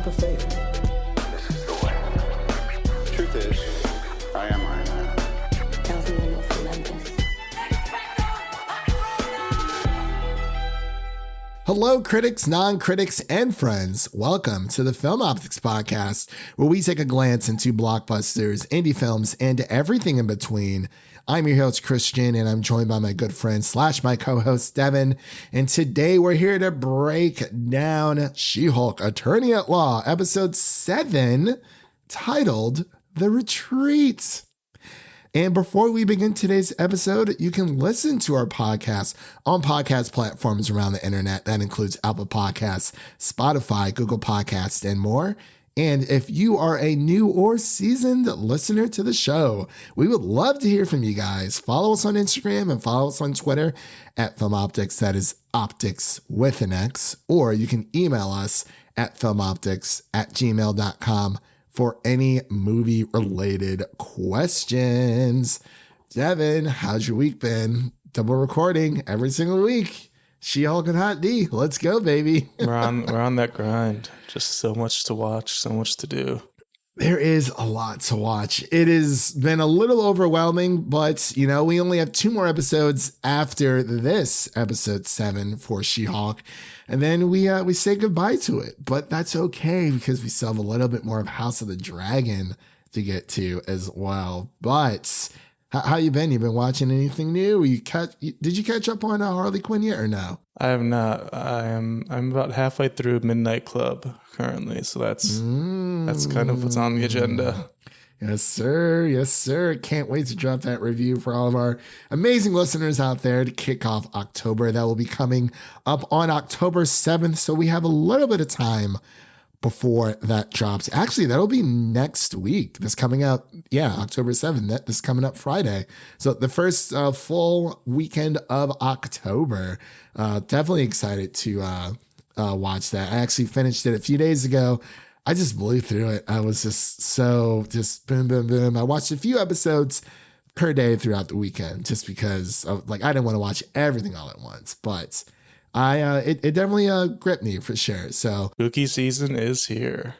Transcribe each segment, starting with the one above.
of faith. This is the way. Truth is, I am Iron Man. Tells me when you'll cement this. Hello, critics, non-critics, and friends. Welcome to the Film Optix podcast, where we take a glance into blockbusters, indie films, and everything in between. I'm your host, Christian, and I'm joined by my good friend / my co-host, Devin. And today we're here to break down She-Hulk, Attorney at Law, Ep.7, titled The Retreat. And before we begin today's episode, you can listen to our podcast on podcast platforms around the internet. That includes Apple Podcasts, Spotify, Google Podcasts, and more. And if you are a new or seasoned listener to the show, we would love to hear from you guys. Follow us on Instagram and follow us on Twitter at Film Optix. That is Optix with an X. Or you can email us at filmoptix@gmail.com for any movie-related questions. Devin, how's your week been? Double recording every single week. She-Hulk and Hot D. Let's go, baby. We're on that grind. Just so much to watch, so much to do. There is a lot to watch. It has been a little overwhelming, but, we only have 2 more episodes after this episode 7 for She-Hulk. And then we say goodbye to it. But that's okay because we still have a little bit more of House of the Dragon to get to as well. But how you been? You been watching anything new? Did you catch up on Harley Quinn yet or no? I have not. I'm about halfway through Midnight Club currently, so that's kind of what's on the agenda. Yes, sir. Yes, sir. Can't wait to drop that review for all of our amazing listeners out there to kick off October. That will be coming up on October 7th, so we have a little bit of time before that drops. Actually, that'll be next week. That's coming out, October 7th. This coming up Friday. So the first full weekend of October. Definitely excited to watch that. I actually finished it a few days ago. I just blew through it. I was just boom, boom, boom. I watched a few episodes per day throughout the weekend just because I didn't want to watch everything all at once, but it definitely gripped me for sure. So Spooky season is here.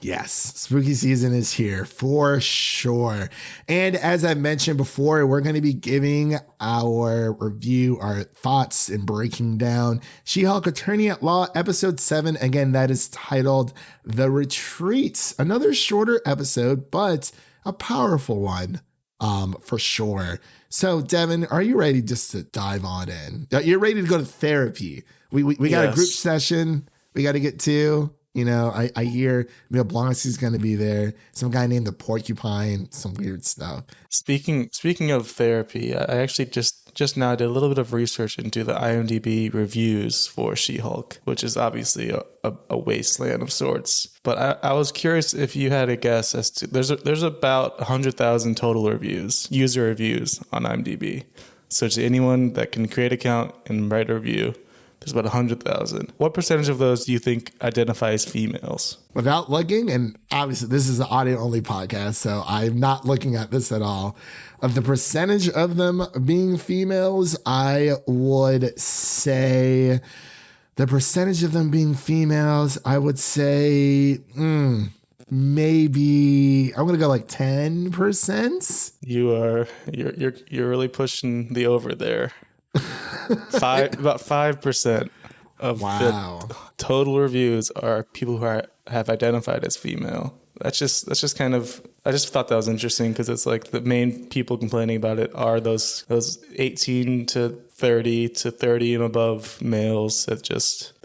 Yes, spooky season is here for sure. And as I mentioned before, we're going to be giving our review, our thoughts, and breaking down She-Hulk Attorney at Law, Episode 7. Again, that is titled The Retreat. Another shorter episode, but a powerful one for sure. So, Devin, are you ready just to dive on in? You're ready to go to therapy. We got a group session we got to get to. I hear Maslany's going to be there. Some guy named the Porcupine, some weird stuff. Speaking of therapy, I actually just now did a little bit of research into the IMDb reviews for She-Hulk, which is obviously a wasteland of sorts. But I was curious if you had a guess as to there's about 100,000 total reviews, user reviews on IMDb. So to anyone that can create an account and write a review, there's about 100,000. What percentage of those do you think identify as females? Without looking, and obviously this is an audio-only podcast, so I'm not looking at this at all. Of the percentage of them being females, I would say the percentage of them being females, I would say maybe I'm gonna go like 10%. You're really pushing the over there. About 5% of the total reviews are people who have identified as female. That's just kind of, I just thought that was interesting because it's like the main people complaining about it are those 18 to 30 to 30 and above males that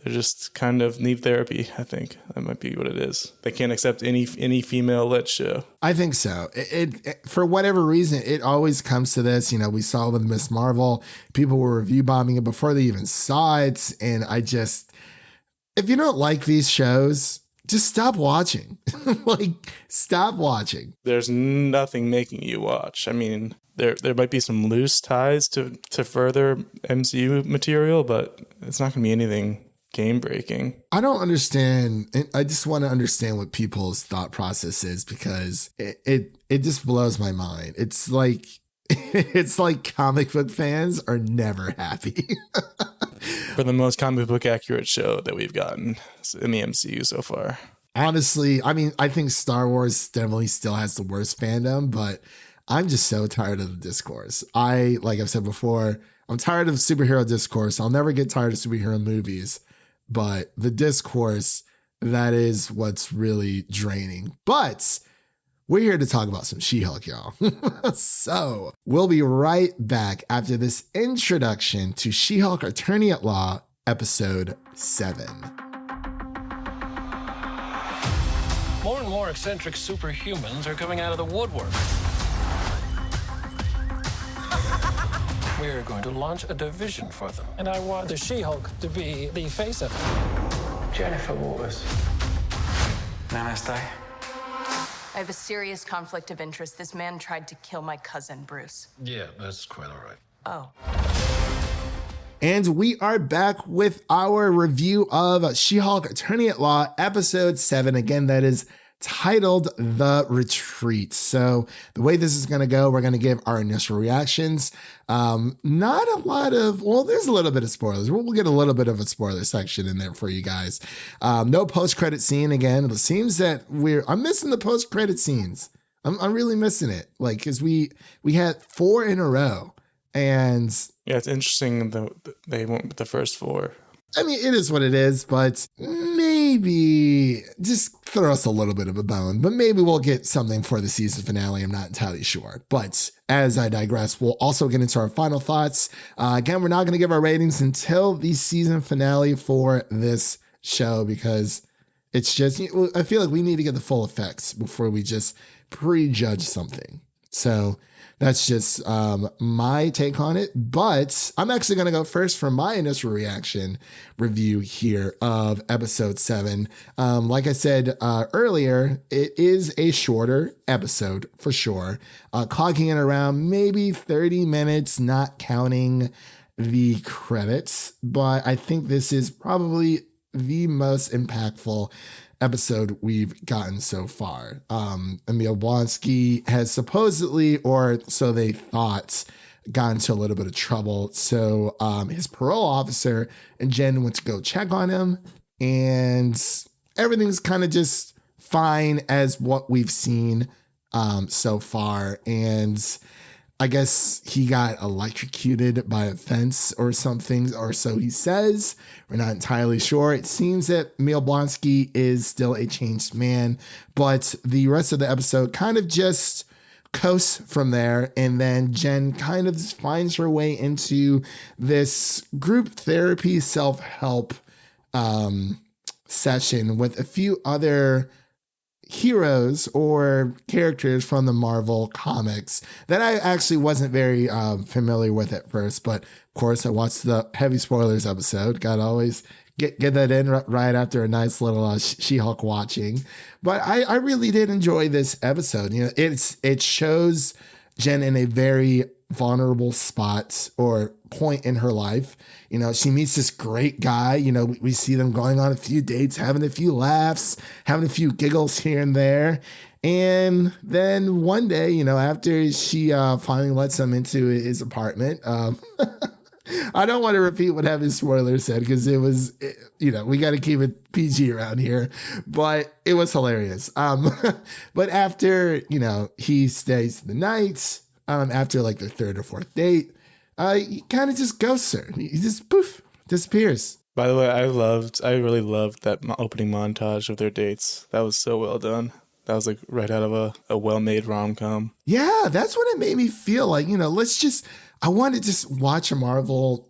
they just kind of need therapy. I think that might be what it is. They can't accept any female-led show. I think so. It for whatever reason, it always comes to this. We saw with Miss Marvel, people were review bombing it before they even saw it. And if you don't like these shows, just stop watching. Stop watching. There's nothing making you watch. I mean, there might be some loose ties to further MCU material, but it's not going to be anything game breaking. I don't understand. I just want to understand what people's thought process is because it just blows my mind. It's like comic book fans are never happy. For the most comic book accurate show that we've gotten in the MCU so far. honestly, I mean, I think Star Wars definitely still has the worst fandom, but I'm just so tired of the discourse. Like I've said before, I'm tired of superhero discourse. I'll never get tired of superhero movies, but the discourse, that is what's really draining. But we're here to talk about some She-Hulk, y'all. So we'll be right back after this introduction to She-Hulk Attorney at Law, Episode 7. More and more eccentric superhumans are coming out of the woodwork. We're going to launch a division for them. And I want the She-Hulk to be the face of it. Jennifer Waters. Namaste. I have a serious conflict of interest. This man tried to kill my cousin, Bruce. Yeah, that's quite all right. Oh. And we are back with our review of She-Hulk Attorney at Law, Episode 7. Again, that is titled The Retreat. So the way this is going to go, we're going to give our initial reactions. Not a lot of, well, there's a little bit of spoilers. We'll get a little bit of a spoiler section in there for you guys. No post-credit scene again. It seems that I'm missing the post-credit scenes. I'm really missing it. Like, because we had 4 in a row. And yeah, it's interesting that they went with the first 4. I mean, it is what it is, but maybe just throw us a little bit of a bone. But maybe we'll get something for the season finale. I'm not entirely sure. But as I digress, we'll also get into our final thoughts. Again, we're not going to give our ratings until the season finale for this show because it's just, I feel like we need to get the full effects before we just prejudge something. So that's just my take on it. But I'm actually going to go first for my initial reaction review here of Episode 7. Like I said earlier, it is a shorter episode for sure. Clocking in around maybe 30 minutes, not counting the credits. But I think this is probably the most impactful episode we've gotten so far. Emil Blonsky has supposedly, or so they thought, got into a little bit of trouble. So his parole officer and Jen went to go check on him, and everything's kind of just fine as what we've seen so far. And I guess he got electrocuted by a fence or something, or so he says. We're not entirely sure. It seems that Emil Blonsky is still a changed man, but the rest of the episode kind of just coasts from there. And then Jen kind of finds her way into this group therapy self-help session with a few other heroes or characters from the Marvel comics that I actually wasn't very familiar with at first, but of course I watched the heavy spoilers episode. Gotta always get that in right after a nice little She-Hulk watching. But I really did enjoy this episode. You know, it shows Jen in a very vulnerable spot or point in her life. You know, she meets this great guy. You know, we see them going on a few dates, having a few laughs, having a few giggles here and there. And then one day, you know, after she finally lets him into his apartment, I don't want to repeat what Heavy Spoiler said because you know, we got to keep it PG around here, but it was hilarious. But after, you know, he stays the night, after like the 3rd or 4th date, he kind of just ghosts her. He just poof, disappears. By the way, I really loved that opening montage of their dates. That was so well done. That was like right out of a well-made rom-com. Yeah, that's what it made me feel like. You know, I want to just watch a Marvel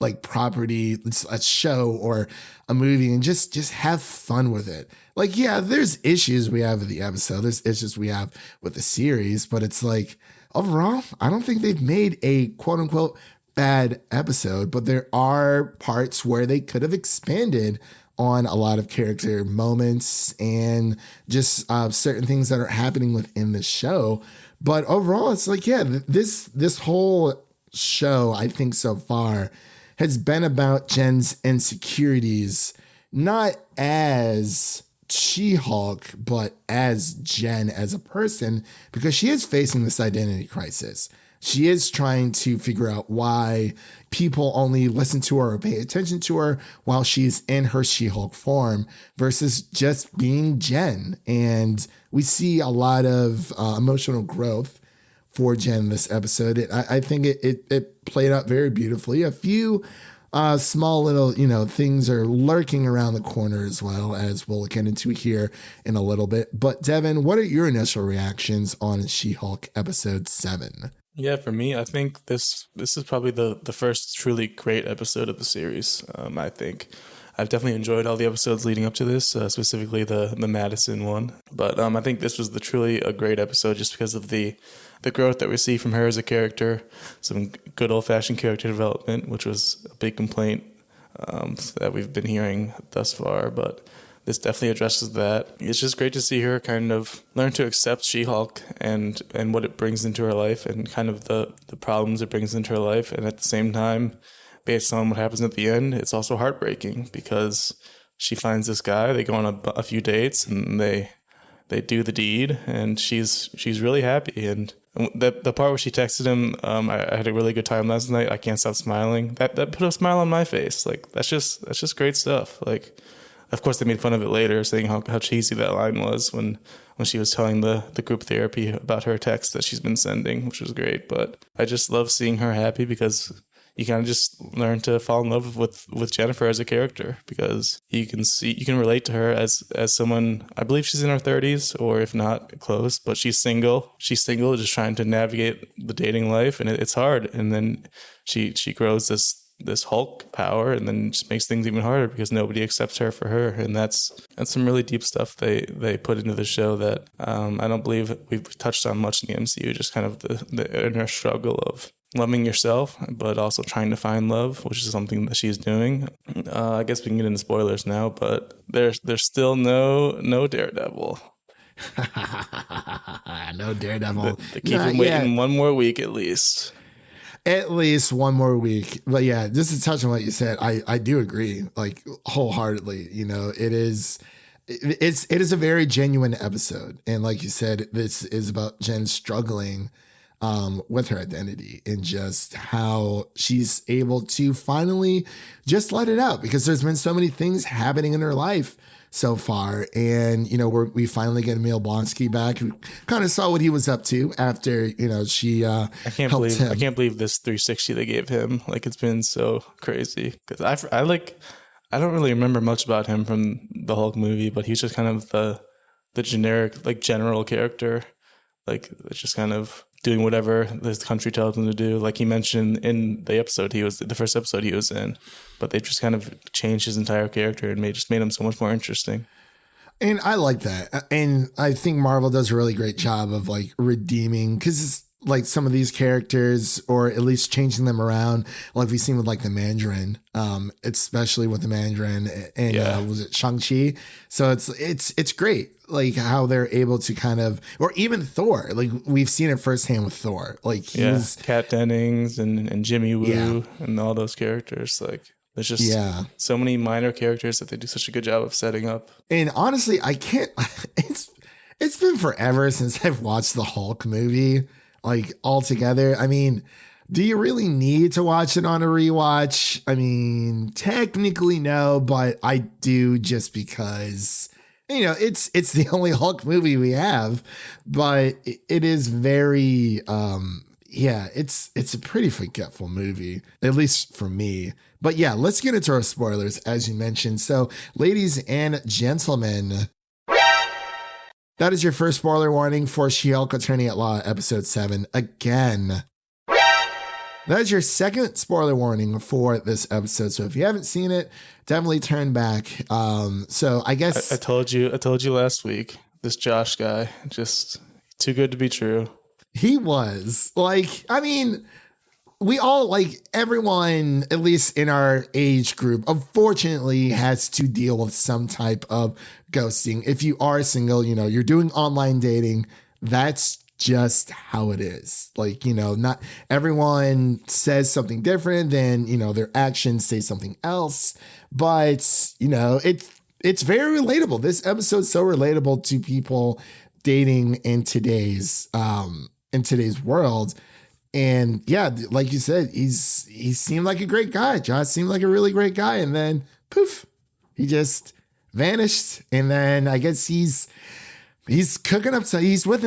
like property, a show or a movie, and just have fun with it. Like, yeah, there's issues we have with the episode. There's issues we have with the series, but it's like, overall, I don't think they've made a quote unquote bad episode, but there are parts where they could have expanded on a lot of character moments and just certain things that are happening within the show. But overall, it's like, yeah, this whole show, I think so far, has been about Jen's insecurities, not as She-Hulk, but as Jen as a person, because she is facing this identity crisis. she is trying to figure out why people only listen to her or pay attention to her while she's in her She-Hulk form versus just being Jen. And we see a lot of emotional growth for Jen this episode. I think it played out very beautifully. A few small little, things are lurking around the corner as well, as we'll get into here in a little bit. But Devin, what are your initial reactions on She-Hulk episode 7? Yeah, for me, I think this is probably the first truly great episode of the series. I think I've definitely enjoyed all the episodes leading up to this, specifically the Madison one. But I think this was truly a great episode just because of the growth that we see from her as a character, some good old-fashioned character development, which was a big complaint that we've been hearing thus far. But this definitely addresses that. It's just great to see her kind of learn to accept She-Hulk and what it brings into her life and kind of the problems it brings into her life. And at the same time, based on what happens at the end, it's also heartbreaking because she finds this guy, they go on a few dates, and they do the deed, and she's really happy. And the part where she texted him, I had a really good time last night, I can't stop smiling. That put a smile on my face. Like, that's just great stuff. Like, of course, they made fun of it later, saying how cheesy that line was when she was telling the group therapy about her text that she's been sending, which was great. But I just love seeing her happy because you kind of just learn to fall in love with Jennifer as a character, because you can relate to her as someone. I believe she's in her 30s, or if not close, but she's single. She's single, just trying to navigate the dating life, and it's hard. And then she grows this Hulk power, and then just makes things even harder because nobody accepts her for her. And that's some really deep stuff they put into the show that I don't believe we've touched on much in the MCU. Just kind of the inner struggle of loving yourself, but also trying to find love, which is something that she's doing. I guess we can get into spoilers now, but there's still no Daredevil. No Daredevil. They keep him waiting one more week at least. At least one more week. But yeah, just to touch on what you said, I do agree, like, wholeheartedly. It is a very genuine episode. And like you said, this is about Jen struggling with her identity and just how she's able to finally just let it out, because there's been so many things happening in her life so far. And, we finally get Emil Blonsky back, who kind of saw what he was up to after, she I can't believe this 360 they gave him. Like, it's been so crazy, because I don't really remember much about him from the Hulk movie, but he's just kind of the generic, like, general character. Like, it's just kind of doing whatever this country tells him to do. Like he mentioned in the first episode he was in, but they just kind of changed his entire character and made him so much more interesting. And I like that. And I think Marvel does a really great job of like redeeming, because like some of these characters, or at least changing them around, like we've seen with like the Mandarin, especially with the Mandarin and was it Shang-Chi? So it's great, like how they're able to kind of, or even Thor, like we've seen it firsthand with Thor, like Kat Dennings and Jimmy Woo and all those characters. Like there's just so many minor characters that they do such a good job of setting up. And honestly, I can't. It's been forever since I've watched the Hulk movie. Like altogether, I mean, do you really need to watch it on a rewatch? I mean, technically no, but I do, just because, it's the only Hulk movie we have. But it is very, it's a pretty forgetful movie, at least for me. But yeah, let's get into our spoilers, as you mentioned. So, ladies and gentlemen, that is your first spoiler warning for She-Hulk Attorney at Law, episode 7. Again, that is your second spoiler warning for this episode. So if you haven't seen it, definitely turn back. So I guess I told you last week, this Josh guy, just too good to be true. He was like, I mean, we all, like everyone, at least in our age group, unfortunately has to deal with some type of ghosting. If you are single, you're doing online dating, that's just how it is. Like, not everyone says something different than, their actions say something else. But, it's very relatable. This episode's so relatable to people dating in today's world. And yeah, like you said, he seemed like a great guy. Josh seemed like a really great guy. And then poof, he just vanished. And then I guess he's cooking up. So he's with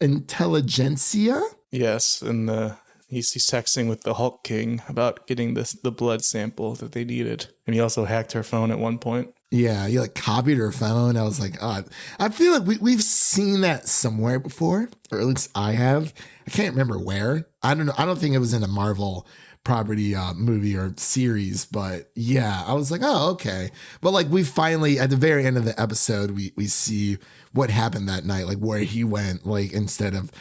intelligentsia. Yes. And he's texting with the Hulk King about getting the blood sample that they needed. And he also hacked her phone at one point. Yeah, he like copied her phone. I was like, oh, I feel like we've seen that somewhere before, or at least I have. I can't remember where. I don't know. I don't think it was in a Marvel property movie or series, but yeah, I was like, oh, okay. But like we finally, at the very end of the episode, we see what happened that night, like where he went, like instead of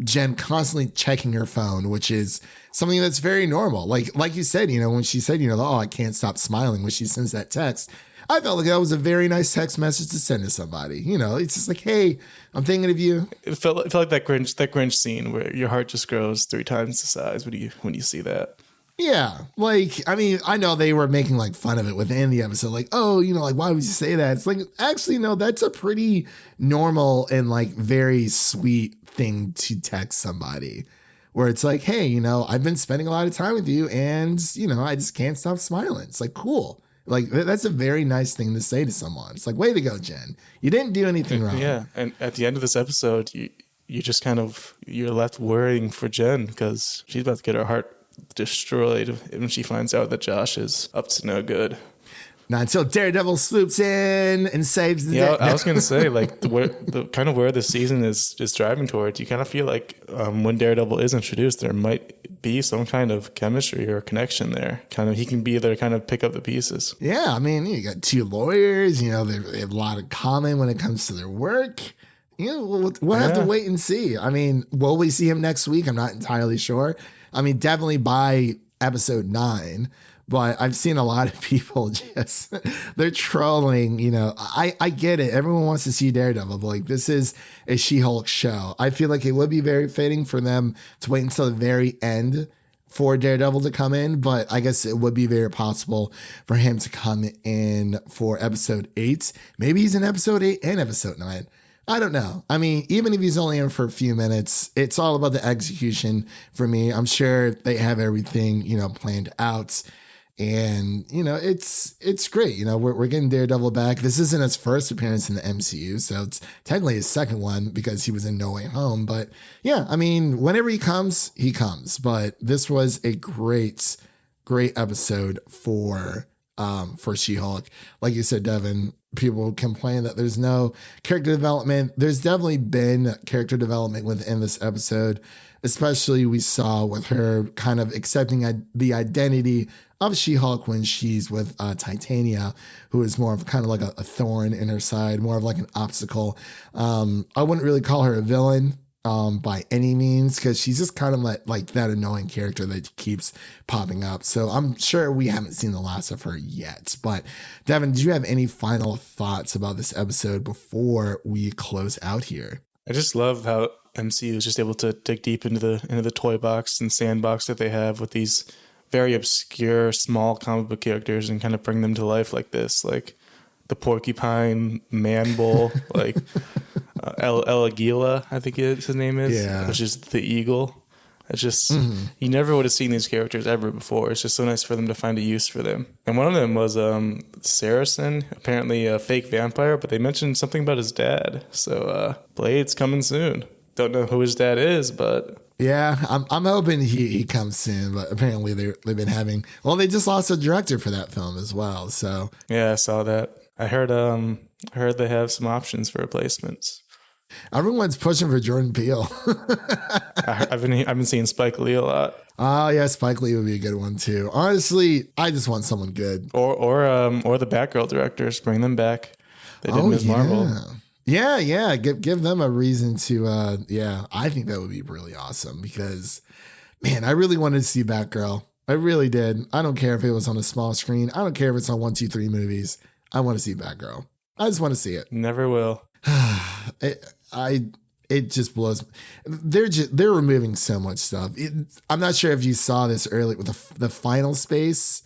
Jen constantly checking her phone, which is something that's very normal. Like you said, when she said, oh, I can't stop smiling when she sends that text. I felt like that was a very nice text message to send to somebody. It's just like, hey, I'm thinking of you. It felt like that Grinch scene where your heart just grows 3 times the size when you see that. Yeah, like, I mean, I know they were making like fun of it within the episode, like, oh, like, why would you say that? It's like, actually, no, that's a pretty normal and like very sweet thing to text somebody, where it's like, hey, I've been spending a lot of time with you, and I just can't stop smiling. It's like, cool. Like, that's a very nice thing to say to someone. It's like, way to go, Jen. You didn't do anything wrong. Yeah, and at the end of this episode, you just you're left worrying for Jen because she's about to get her heart destroyed when she finds out that Josh is up to no good. Not until Daredevil swoops in and saves the day. I was going to say, like, where the season is driving towards, you kind of feel like when Daredevil is introduced, there might be some kind of chemistry or connection there. He can be there to kind of pick up the pieces. Yeah, I mean, you got 2 lawyers, they have a lot in common when it comes to their work. We'll have to wait and see. I mean, will we see him next week? I'm not entirely sure. I mean, definitely by episode 9. But I've seen a lot of people they're trolling, I get it. Everyone wants to see Daredevil, but like, this is a She-Hulk show. I feel like it would be very fitting for them to wait until the very end for Daredevil to come in, but I guess it would be very possible for him to come in for episode 8. Maybe he's in episode 8 and episode 9. I don't know. I mean, even if he's only in for a few minutes, it's all about the execution for me. I'm sure they have everything, planned out. And, it's great. We're getting Daredevil back. This isn't his first appearance in the MCU, so it's technically his second one because he was in No Way Home. But yeah, I mean, whenever he comes, he comes. But this was a great episode for She-Hulk. Like you said, Devin, people complain that there's no character development. There's definitely been character development within this episode, especially we saw with her kind of accepting the identity of She-Hulk when she's with Titania, who is more of kind of like a thorn in her side, more of like an obstacle. I wouldn't really call her a villain by any means, because she's just kind of like that annoying character that keeps popping up. So I'm sure we haven't seen the last of her yet. But Devin, do you have any final thoughts about this episode before we close out here? I just love how MCU is just able to dig deep into the toy box and sandbox that they have with these very obscure small comic book characters and kind of bring them to life like this, like the Porcupine Man Bull, like El Aguila, I think his name is, which is the eagle. It's just, you never would have seen these characters ever before. It's just so nice for them to find a use for them. And one of them was Saracen, apparently a fake vampire, but they mentioned something about his dad. So Blade's coming soon. Don't know who his dad is, but... Yeah, I'm hoping he comes soon, but apparently they've been having... Well, they just lost a director for that film as well, so... Yeah, I saw that. I heard they have some options for replacements. Everyone's pushing for Jordan Peele. I've been seeing Spike Lee a lot. Oh yeah, Spike Lee would be a good one too. Honestly, I just want someone good. Or the Batgirl directors, bring them back. They did Ms. Marvel. Yeah. Give them a reason to. I think that would be really awesome because, man, I really wanted to see Batgirl. I really did. I don't care if it was on a small screen. I don't care if it's on 1, 2, 3 movies. I want to see Batgirl. I just want to see it. Never will. It just blows. They're removing so much stuff. I'm not sure if you saw this earlier with the Final Space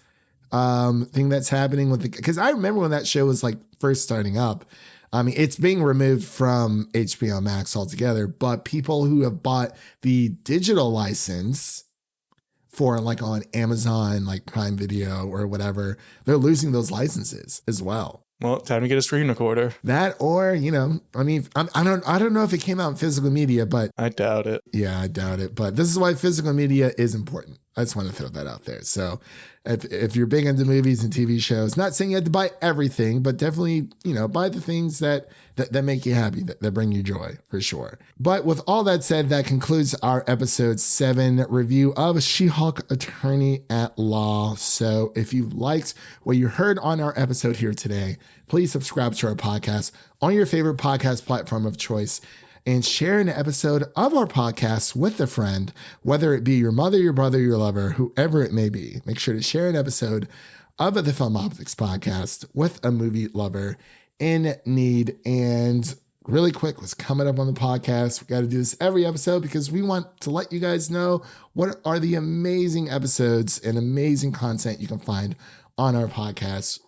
thing that's happening with because I remember when that show was like first starting up. I mean, it's being removed from HBO Max altogether, but people who have bought the digital license for like on Amazon, like Prime Video or whatever, they're losing those licenses as well. Well, time to get a screen recorder. That, or, you know, I mean, I don't know if it came out in physical media, but I doubt it. Yeah, I doubt it. But this is why physical media is important. I just want to throw that out there. So if you're big into movies and TV shows, not saying you have to buy everything, but definitely, you know, buy the things that make you happy, that bring you joy, for sure. But with all that said, that concludes our episode 7 review of She-Hulk Attorney at Law. So if you liked what you heard on our episode here today, please subscribe to our podcast on your favorite podcast platform of choice and share an episode of our podcast with a friend, whether it be your mother, your brother, your lover, whoever it may be. Make sure to share an episode of the Film Optix podcast with a movie lover in need. And really quick, what's coming up on the podcast? We got to do this every episode because we want to let you guys know what are the amazing episodes and amazing content you can find on our podcast.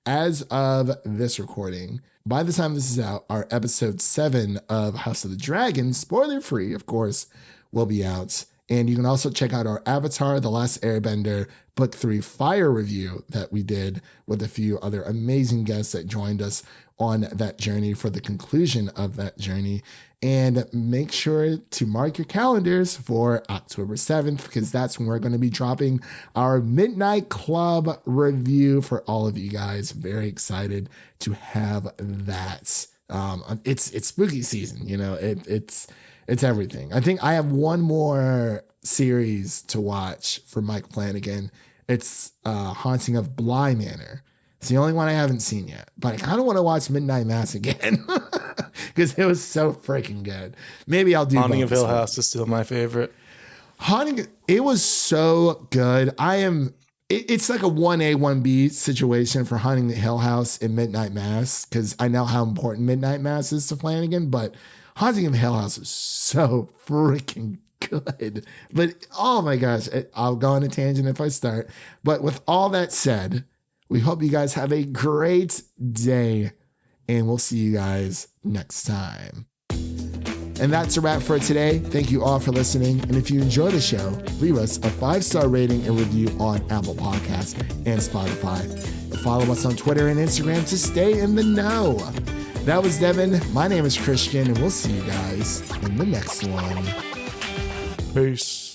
As of this recording, by the time this is out, our episode 7 of House of the Dragon, spoiler free, of course, will be out. And you can also check out our Avatar, The Last Airbender, Book 3 Fire review that we did with a few other amazing guests that joined us on that journey for the conclusion of that journey. And make sure to mark your calendars for October 7th, because that's when we're going to be dropping our Midnight Club review for all of you guys. Very excited to have that. It's spooky season, you know, it's everything. I think I have one more series to watch for Mike Flanagan. It's Haunting of Bly Manor. It's the only one I haven't seen yet, but I kind of want to watch Midnight Mass again because it was so freaking good. Maybe I'll do Haunting of Hill House is still my favorite. It was so good. It's like a 1A, 1B situation for Haunting the Hill House and Midnight Mass, because I know how important Midnight Mass is to Flanagan, but Haunting of Hill House is so freaking good. But oh my gosh, I'll go on a tangent if I start. But with all that said, we hope you guys have a great day, and we'll see you guys next time. And that's a wrap for today. Thank you all for listening. And if you enjoy the show, leave us a 5-star rating and review on Apple Podcasts and Spotify. And follow us on Twitter and Instagram to stay in the know. That was Devin. My name is Christian, and we'll see you guys in the next one. Peace.